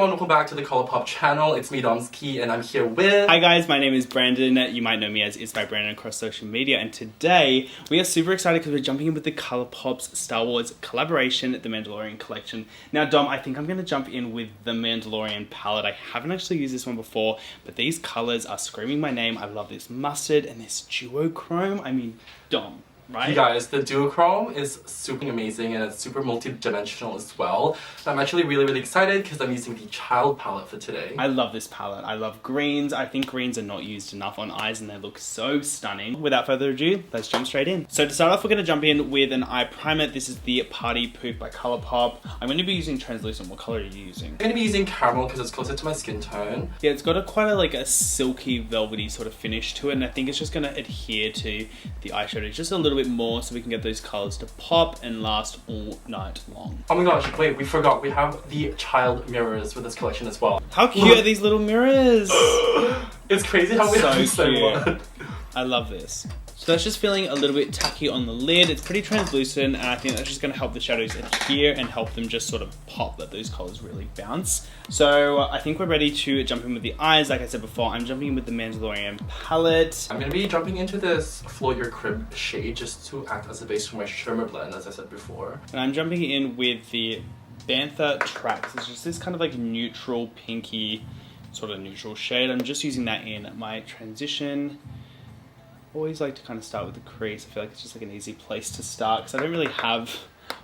everyone, welcome back to the ColourPop channel. It's me, Domski, and I'm here with... Hi guys, my name is Brandon. You might know me as It's by Brandon across social media, and today we are super excited because we're jumping in with the ColourPop's Star Wars collaboration, the Mandalorian collection. Now Dom, I think I'm going to jump in with the Mandalorian palette. I haven't actually used this one before, but these colors are screaming my name. I love this mustard and this duochrome. I mean, Dom. Right? You guys, the duochrome is super amazing and it's super multi-dimensional as well. I'm actually really excited because I'm using the child palette for today. I love this palette. I love greens. I think greens are not used enough on eyes and they look so stunning. Without further ado, let's jump straight in. So to start off, we're going to jump in with an eye primer. This is the Party Poof by ColourPop. I'm going to be using translucent. What color are you using? I'm going to be using caramel because it's closer to my skin tone. Yeah, it's got quite a silky, velvety sort of finish to it, and I think it's just going to adhere to the eyeshadow just a little bit more so we can get those colors to pop and last all night long. Oh my gosh, wait, we forgot. We have the child mirrors with this collection as well. How cute are these little mirrors? It's crazy how we have the same one. I love this. So that's just feeling a little bit tacky on the lid. It's pretty translucent, and I think that's just going to help the shadows adhere and help them just sort of pop, let those colors really bounce. So I think we're ready to jump in with the eyes. Like I said before, I'm jumping in with the Mandalorian palette. I'm going to be jumping into this Float Your Crib shade just to act as a base for my shimmer blend, as I said before. And I'm jumping in with the Bantha Tracks. It's just this kind of neutral, pinky, sort of neutral shade. I'm just using that in my transition. Always like to kind of start with the crease. I feel like it's just an easy place to start because I don't really have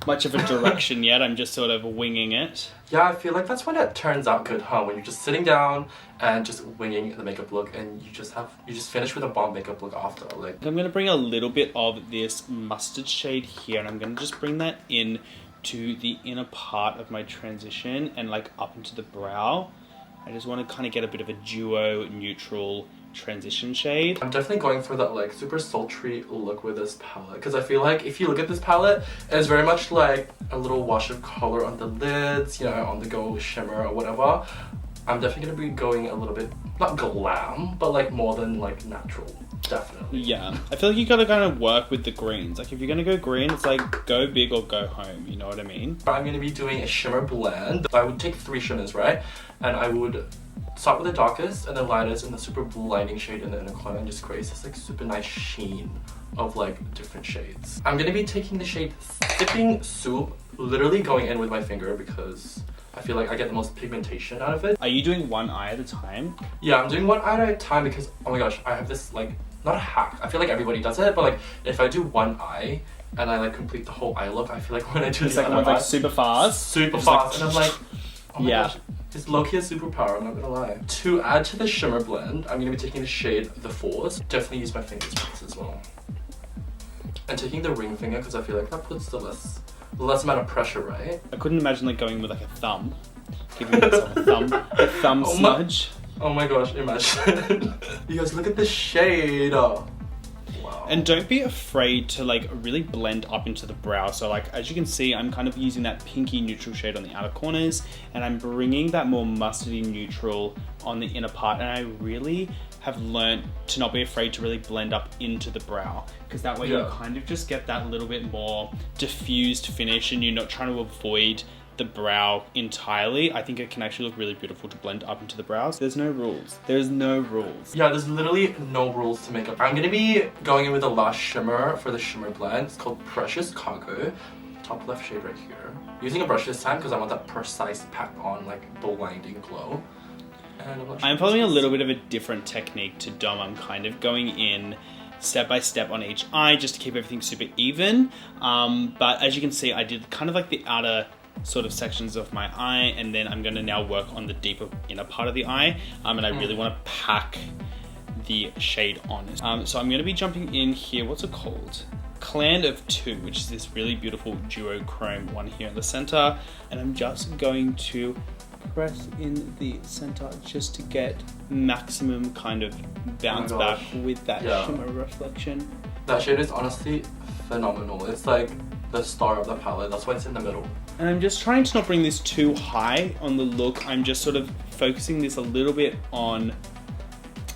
much of a direction yet. I'm just sort of winging it. Yeah, I feel like that's when it turns out good, huh? When you're just sitting down and just winging the makeup look, and you just finish with a bomb makeup look after. I'm gonna bring a little bit of this mustard shade here, and I'm gonna just bring that in to the inner part of my transition and up into the brow. I just want to kind of get a bit of a duo neutral transition shade. I'm definitely going for that super sultry look with this palette because I feel like if you look at this palette, it's very much like a little wash of color on the lids, on the go shimmer or whatever. I'm definitely going to be going a little bit, not glam, but more than natural. Definitely. Yeah. I feel like you gotta kind of work with the greens. If you're gonna go green, it's go big or go home, you know what I mean? I'm gonna be doing a shimmer blend. I would take 3 shimmers, right? And I would start with the darkest and the lightest and the super blinding shade in the inner corner and just create this super nice sheen of different shades. I'm gonna be taking the shade Sipping Soup, literally going in with my finger because I feel like I get the most pigmentation out of it. Are you doing one eye at a time? Yeah, I'm doing one eye at a time because, oh my gosh, I have this not a hack. I feel like everybody does it, but if I do one eye and I complete the whole eye look, I feel like when I do the second one super fast. Super fast, and I'm oh my gosh. It's low-key a superpower, I'm not gonna lie. To add to the shimmer blend, I'm gonna be taking the shade The Force. Definitely use my fingers for this as well. And taking the ring finger because I feel like that puts the less amount of pressure, right? I couldn't imagine going with a thumb. Giving myself a thumb smudge. Oh my gosh, imagine. You guys, look at this shade. Wow. And don't be afraid to really blend up into the brow. So as you can see, I'm kind of using that pinky neutral shade on the outer corners, and I'm bringing that more mustardy neutral on the inner part. And I really have learned to not be afraid to really blend up into the brow, because that way you kind of just get that little bit more diffused finish and you're not trying to avoid the brow entirely. I think it can actually look really beautiful to blend up into the brows. There's no rules. There's no rules. Yeah, there's literally no rules to makeup. I'm gonna be going in with the last shimmer for the shimmer blend. It's called Precious Cargo. Top left shade right here. Using a brush this time because I want that precise pack on blinding glow. And I'm following a little bit of a different technique to Dom. I'm kind of going in step by step on each eye just to keep everything super even. But as you can see, I did kind of the outer sort of sections of my eye, and then I'm going to now work on the deeper inner part of the eye, and I really want to pack the shade on. So I'm going to be jumping in here, what's it called? Clan of Two, which is this really beautiful duochrome one here in the center, and I'm just going to press in the center just to get maximum kind of bounce back with that shimmer reflection. That shade is honestly phenomenal. It's the star of the palette, that's why it's in the middle. And I'm just trying to not bring this too high on the look. I'm just sort of focusing this a little bit on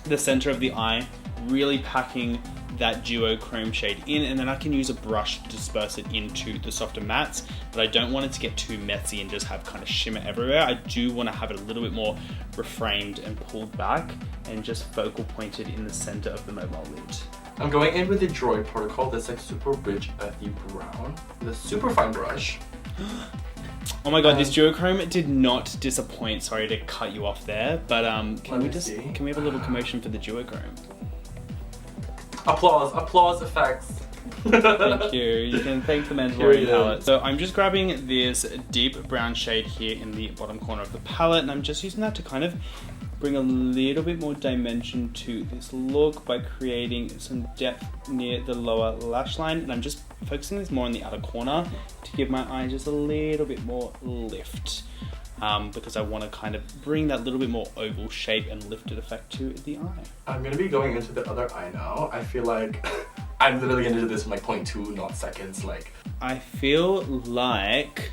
the center of the eye, really packing that duochrome shade in, and then I can use a brush to disperse it into the softer mattes, but I don't want it to get too messy and just have kind of shimmer everywhere. I do want to have it a little bit more reframed and pulled back and just focal pointed in the center of the mobile lid. I'm going in with the Droid Protocol, that's like super rich earthy brown, with a super fine brush. Oh my god, this duochrome did not disappoint. Sorry to cut you off there, but can we have a little commotion for the duochrome? Applause effects. Thank you. You can thank the Mandalorian palette. So I'm just grabbing this deep brown shade here in the bottom corner of the palette, and I'm just using that to kind of bring a little bit more dimension to this look by creating some depth near the lower lash line. And I'm just focusing this more on the outer corner to give my eye just a little bit more lift. Because I want to kind of bring that little bit more oval shape and lifted effect to the eye. I'm going to be going into the other eye now. I feel like I'm literally going to do this in like 0.2 not seconds. Like, I feel like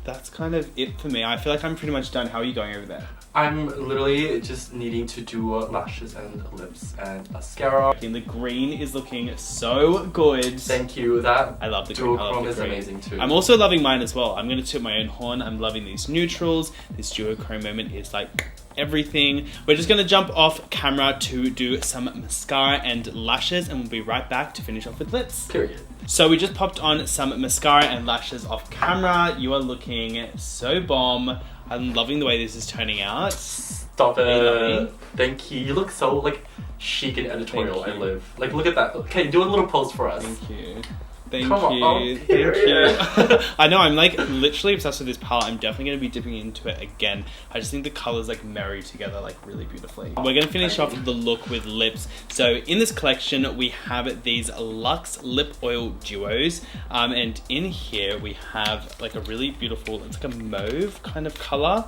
that's kind of it for me. I feel like I'm pretty much done. How are you going over there? I'm literally just needing to do lashes and lips and mascara. And the green is looking so good. Thank you. That I love the green. duochrome is amazing too. I'm also loving mine as well. I'm going to toot my own horn. I'm loving these neutrals. This duochrome moment is like everything. We're just going to jump off camera to do some mascara and lashes, and we'll be right back to finish off with lips. Period. So we just popped on some mascara and lashes off camera. You are looking so bomb. I'm loving the way this is turning out. Stop it. Thank you. You look so like chic and editorial. I live. Like, look at that. Okay, do a little pose for us. Thank you. Thank Come you. on. Thank you. I know, I'm like literally obsessed with this palette. I'm definitely going to be dipping into it again. I just think the colors like marry together like really beautifully. We're going to finish off the look with lips. So in this collection, we have these Luxe Lip Oil Duos. And in here we have like a really beautiful, it's like a mauve kind of color,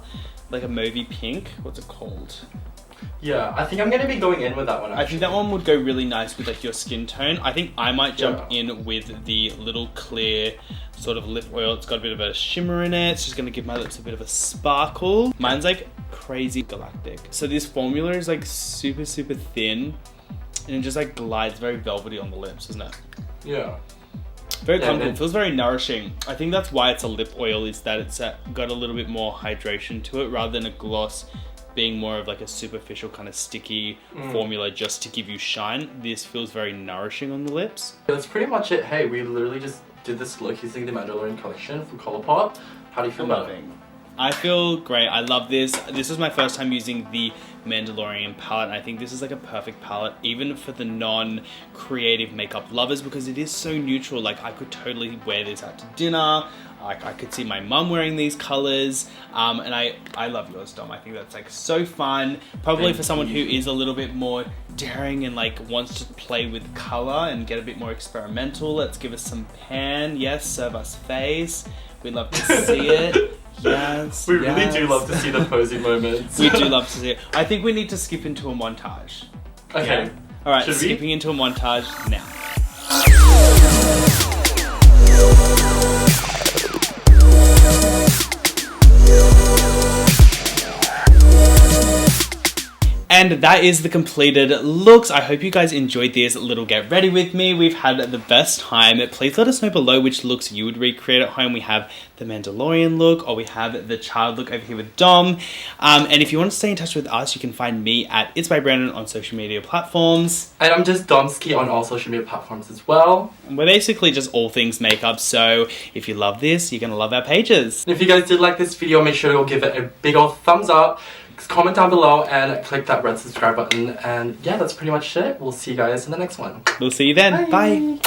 like a mauvey pink. What's it called? Yeah, I think I'm going to be going in with that one, actually. I think that one would go really nice with like your skin tone. I think I might jump in with the little clear sort of lip oil. It's got a bit of a shimmer in it. It's just going to give my lips a bit of a sparkle. Mine's like crazy galactic. So this formula is like super, super thin, and it just like glides very velvety on the lips, isn't it? Yeah. Very comfortable. It feels very nourishing. I think that's why it's a lip oil, is that it's got a little bit more hydration to it rather than a gloss being more of like a superficial kind of sticky formula just to give you shine. This feels very nourishing on the lips. That's pretty much it. Hey, we literally just did this look using the Mandalorian collection from ColourPop. How do you feel about it? I feel great. I love this. This is my first time using the Mandalorian palette. I think this is like a perfect palette, even for the non-creative makeup lovers, because it is so neutral. Like, I could totally wear this out to dinner. I could see my mum wearing these colors. And I love yours, Dom. I think that's like so fun. Probably for someone who is a little bit more daring and like wants to play with color and get a bit more experimental. Let's give us some pan. Yes, serve us face. We'd love to see it. Yes. We really do love to see the posing moments. We do love to see it. I think we need to skip into a montage. Okay. Yeah? All right, Should we? Skipping into a montage now. And that is the completed looks. I hope you guys enjoyed this little get ready with me. We've had the best time. Please let us know below which looks you would recreate at home. We have the Mandalorian look, or we have the child look over here with Dom. And if you want to stay in touch with us, you can find me at It's by Brandon on social media platforms. And I'm just Domski on all social media platforms as well. And we're basically just all things makeup, so if you love this, you're going to love our pages. And if you guys did like this video, make sure to go give it a big old thumbs up. Comment down below and click that red subscribe button. And yeah, that's pretty much it. We'll see you guys in the next one. We'll see you then. Bye.